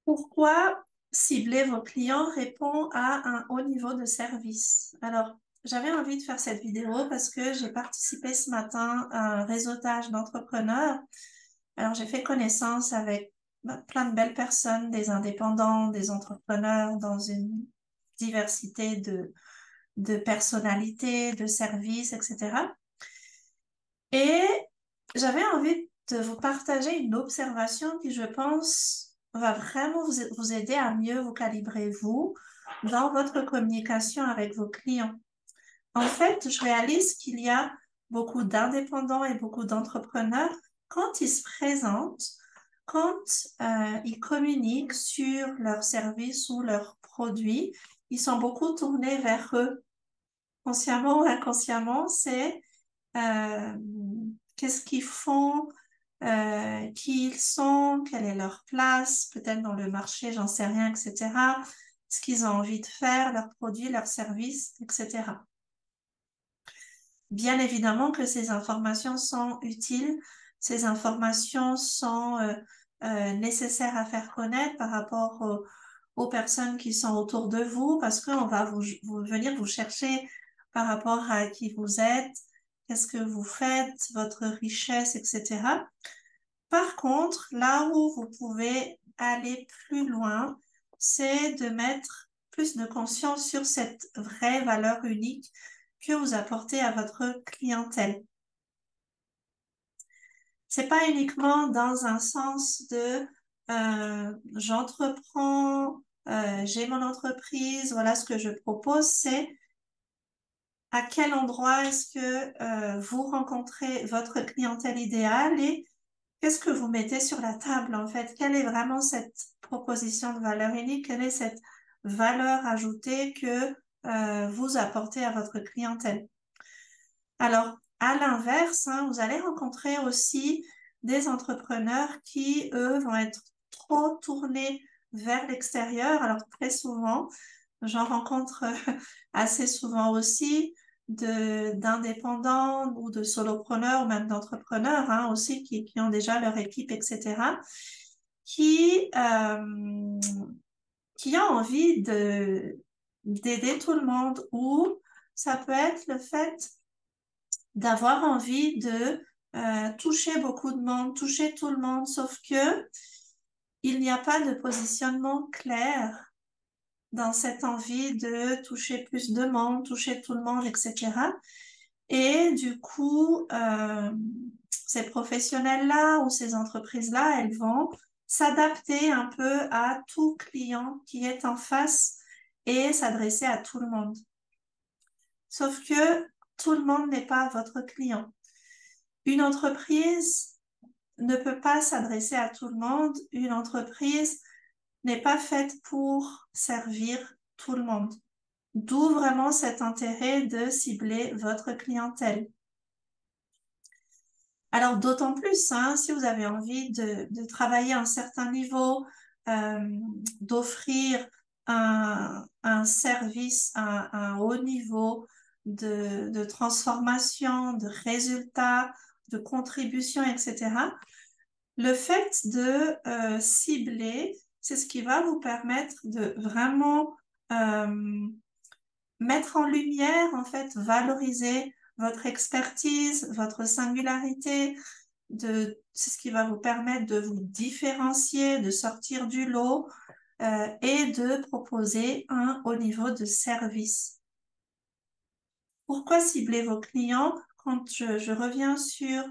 Pourquoi cibler vos clients répond à un haut niveau de service? Alors, j'avais envie de faire cette vidéo parce que j'ai participé ce matin à un réseautage d'entrepreneurs. Alors, j'ai fait connaissance avec plein de belles personnes, des indépendants, des entrepreneurs dans une diversité de personnalités, de services, etc. Et j'avais envie de vous partager une observation qui, je pense, va vraiment vous aider à mieux vous calibrer, vous, dans votre communication avec vos clients. En fait, je réalise qu'il y a beaucoup d'indépendants et beaucoup d'entrepreneurs, quand ils se présentent, quand ils communiquent sur leurs services ou leurs produits, ils sont beaucoup tournés vers eux. Consciemment ou inconsciemment, c'est euh, qu'est-ce qu'ils font, qui ils sont, quelle est leur place, peut-être dans le marché, j'en sais rien, etc. Ce qu'ils ont envie de faire, leurs produits, leurs services, etc. Bien évidemment que ces informations sont utiles, ces informations sont nécessaires à faire connaître par rapport aux personnes qui sont autour de vous, parce qu'on va venir vous chercher par rapport à qui vous êtes, qu'est-ce que vous faites, votre richesse, etc. Par contre, là où vous pouvez aller plus loin, c'est de mettre plus de conscience sur cette vraie valeur unique que vous apportez à votre clientèle. C'est pas uniquement dans un sens de j'entreprends, j'ai mon entreprise, voilà ce que je propose, c'est à quel endroit est-ce que vous rencontrez votre clientèle idéale et qu'est-ce que vous mettez sur la table en fait? Quelle est vraiment cette proposition de valeur unique? Quelle est cette valeur ajoutée que vous apportez à votre clientèle? Alors, à l'inverse, hein, vous allez rencontrer aussi des entrepreneurs qui, eux, vont être trop tournés vers l'extérieur. Alors, très souvent, j'en rencontre assez souvent aussi d'indépendants ou de solopreneurs ou même d'entrepreneurs hein, aussi qui ont déjà leur équipe, etc., qui, euh, qui ont envie d'aider tout le monde ou ça peut être le fait d'avoir envie de toucher beaucoup de monde, toucher tout le monde, sauf que il n'y a pas de positionnement clair dans cette envie de toucher plus de monde, toucher tout le monde, etc. Et du coup, ces professionnels-là ou ces entreprises-là, elles vont s'adapter un peu à tout client qui est en face et s'adresser à tout le monde. Sauf que tout le monde n'est pas votre client. Une entreprise ne peut pas s'adresser à tout le monde. Une entreprise n'est pas faite pour servir tout le monde. D'où vraiment cet intérêt de cibler votre clientèle. Alors d'autant plus, hein, si vous avez envie de travailler à un certain niveau, d'offrir un service à un haut niveau de transformation, de résultats, de contribution, etc. Le fait de cibler, c'est ce qui va vous permettre de vraiment euh, mettre en lumière, en fait, valoriser votre expertise, votre singularité, c'est ce qui va vous permettre de vous différencier, de sortir du lot et de proposer un haut niveau de service. Pourquoi cibler vos clients? Quand je reviens sur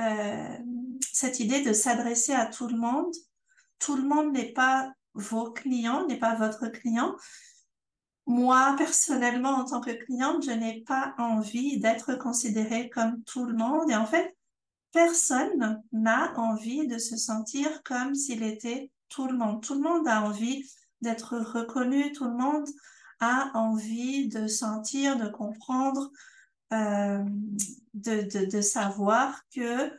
euh, cette idée de s'adresser à tout le monde n'est pas vos clients, n'est pas votre client. Moi, personnellement, en tant que cliente, je n'ai pas envie d'être considérée comme tout le monde. Et en fait, personne n'a envie de se sentir comme s'il était tout le monde. Tout le monde a envie d'être reconnu, tout le monde a envie de sentir, de comprendre, euh, de savoir que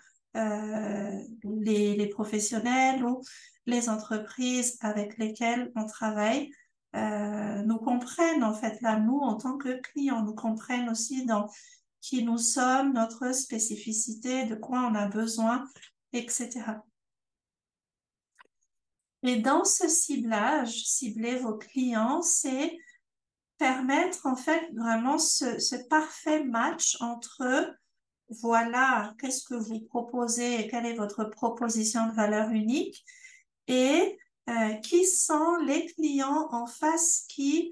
les professionnels ou les entreprises avec lesquelles on travaille nous comprennent en fait là, nous en tant que clients, nous comprennent aussi dans qui nous sommes, notre spécificité, de quoi on a besoin, etc. Et dans ce ciblage, cibler vos clients, c'est permettre en fait vraiment ce parfait match entre voilà, qu'est-ce que vous proposez et quelle est votre proposition de valeur unique et qui sont les clients en face qui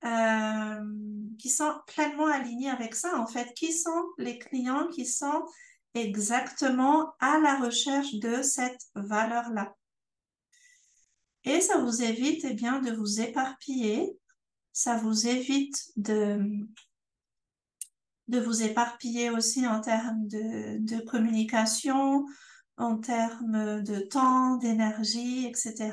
sont pleinement alignés avec ça, en fait, qui sont les clients qui sont exactement à la recherche de cette valeur-là. Et ça vous évite, eh bien, de vous éparpiller, ça vous évite de vous éparpiller aussi en termes de communication, en termes de temps, d'énergie, etc.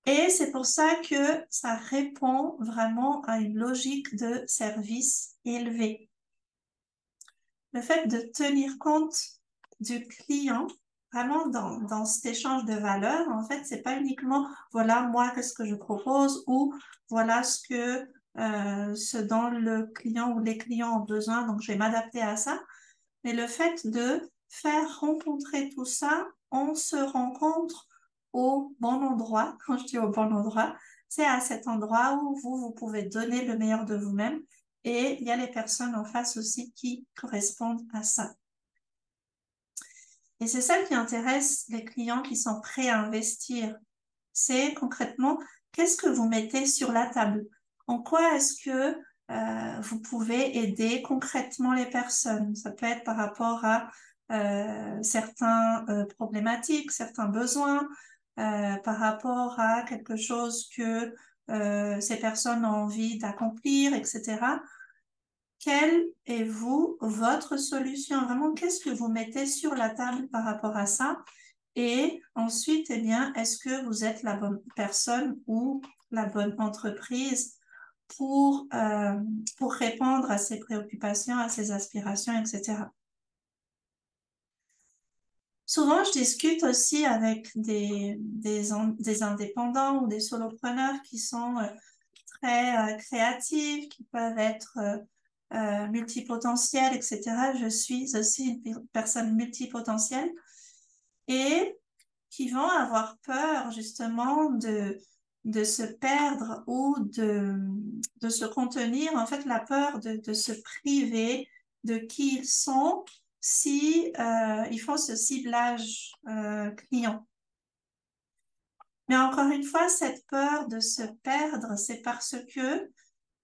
Et c'est pour ça que ça répond vraiment à une logique de service élevé. Le fait de tenir compte du client, vraiment dans cet échange de valeurs, en fait, c'est pas uniquement, voilà, moi, qu'est-ce que je propose ou voilà ce dont le client ou les clients ont besoin, donc je vais m'adapter à ça. Mais le fait de faire rencontrer tout ça, on se rencontre au bon endroit. Quand je dis au bon endroit, c'est à cet endroit où vous pouvez donner le meilleur de vous-même. Et il y a les personnes en face aussi qui correspondent à ça. Et c'est ça qui intéresse les clients qui sont prêts à investir. C'est concrètement, qu'est-ce que vous mettez sur la table? En quoi est-ce que vous pouvez aider concrètement les personnes? Ça peut être par rapport à certains problématiques, certains besoins, par rapport à quelque chose que ces personnes ont envie d'accomplir, etc. Quelle est votre solution? Vraiment, qu'est-ce que vous mettez sur la table par rapport à ça? Et ensuite, eh bien, est-ce que vous êtes la bonne personne ou la bonne entreprise pour répondre à ces préoccupations, à ces aspirations, etc. Souvent, je discute aussi avec des indépendants ou des solopreneurs qui sont très créatifs, qui peuvent être multipotentiels, etc. Je suis aussi une personne multipotentielle et qui vont avoir peur justement de se perdre ou de se contenir, en fait, la peur de se priver de qui ils sont si ils font ce ciblage client. Mais encore une fois, cette peur de se perdre, c'est parce que,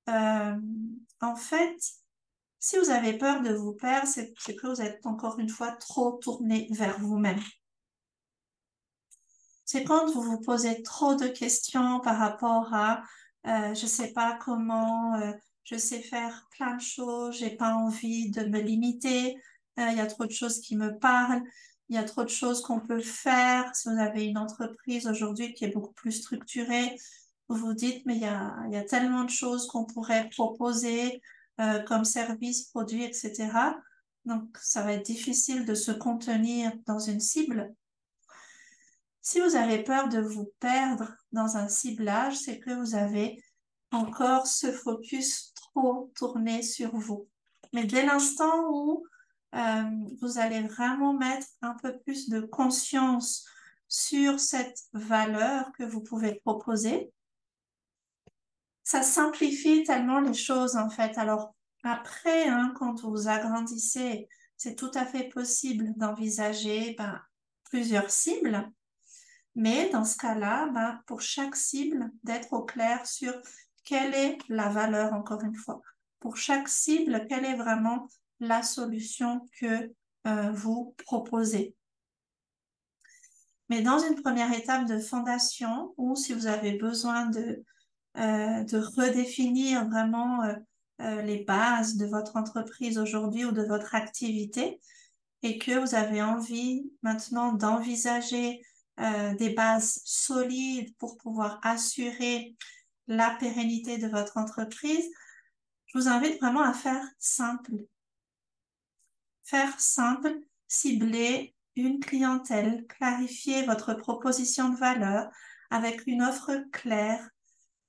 euh, en fait, si vous avez peur de vous perdre, c'est que vous êtes encore une fois trop tourné vers vous-même. C'est quand vous vous posez trop de questions par rapport à, je sais pas comment, je sais faire plein de choses, j'ai pas envie de me limiter, il y a trop de choses qui me parlent, il y a trop de choses qu'on peut faire. Si vous avez une entreprise aujourd'hui qui est beaucoup plus structurée, vous vous dites, mais il y a tellement de choses qu'on pourrait proposer, comme service, produit, etc. Donc, ça va être difficile de se contenir dans une cible. Si vous avez peur de vous perdre dans un ciblage, c'est que vous avez encore ce focus trop tourné sur vous. Mais dès l'instant où euh, vous allez vraiment mettre un peu plus de conscience sur cette valeur que vous pouvez proposer, ça simplifie tellement les choses en fait. Alors après, hein, quand vous agrandissez, c'est tout à fait possible d'envisager plusieurs cibles. Mais dans ce cas-là, pour chaque cible, d'être au clair sur quelle est la valeur, encore une fois. Pour chaque cible, quelle est vraiment la solution que vous proposez. Mais dans une première étape de fondation, ou si vous avez besoin de redéfinir vraiment les bases de votre entreprise aujourd'hui ou de votre activité, et que vous avez envie maintenant d'envisager des bases solides pour pouvoir assurer la pérennité de votre entreprise, je vous invite vraiment à faire simple. Faire simple, cibler une clientèle, clarifier votre proposition de valeur avec une offre claire,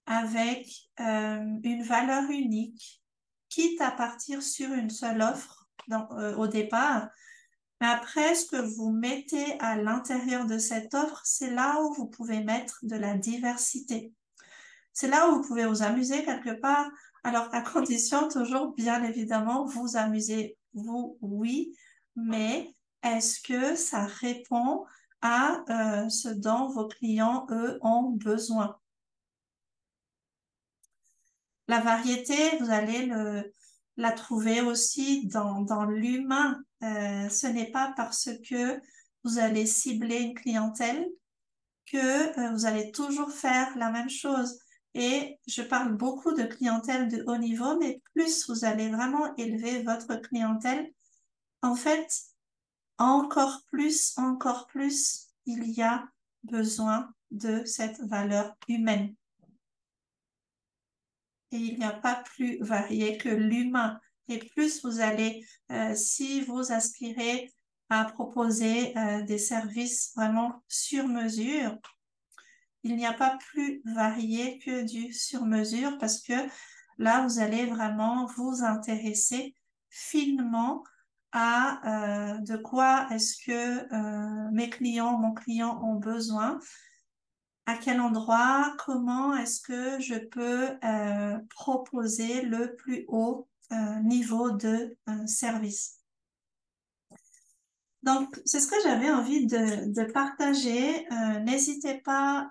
avec une valeur unique, quitte à partir sur une seule offre au départ, Mais après, ce que vous mettez à l'intérieur de cette offre, c'est là où vous pouvez mettre de la diversité. C'est là où vous pouvez vous amuser quelque part. Alors, à condition toujours, bien évidemment, vous amuser, vous, oui, mais est-ce que ça répond à ce dont vos clients, eux, ont besoin? La variété, vous allez la trouver aussi dans l'humain. Ce n'est pas parce que vous allez cibler une clientèle que vous allez toujours faire la même chose. Et je parle beaucoup de clientèle de haut niveau, mais plus vous allez vraiment élever votre clientèle, en fait, encore plus, il y a besoin de cette valeur humaine. Et il n'y a pas plus varié que l'humain. Et plus vous allez, si vous aspirez à proposer des services vraiment sur mesure, il n'y a pas plus varié que du sur mesure parce que là, vous allez vraiment vous intéresser finement à de quoi est-ce que mes clients, mon client ont besoin, à quel endroit, comment est-ce que je peux proposer le plus haut niveau de service. Donc, c'est ce que j'avais envie de partager. N'hésitez pas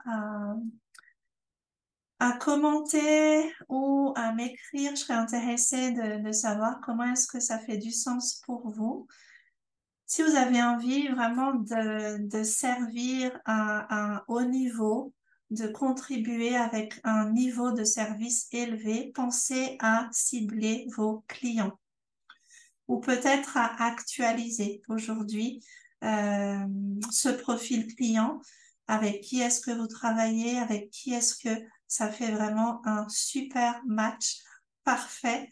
à commenter ou à m'écrire. Je serais intéressée de savoir comment est-ce que ça fait du sens pour vous. Si vous avez envie vraiment de servir à un haut niveau, de contribuer avec un niveau de service élevé, pensez à cibler vos clients ou peut-être à actualiser aujourd'hui euh, ce profil client, avec qui est-ce que vous travaillez, avec qui est-ce que ça fait vraiment un super match parfait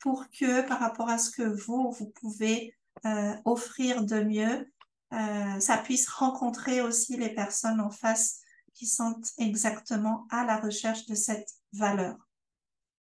pour que par rapport à ce que vous pouvez offrir de mieux, ça puisse rencontrer aussi les personnes en face qui sont exactement à la recherche de cette valeur.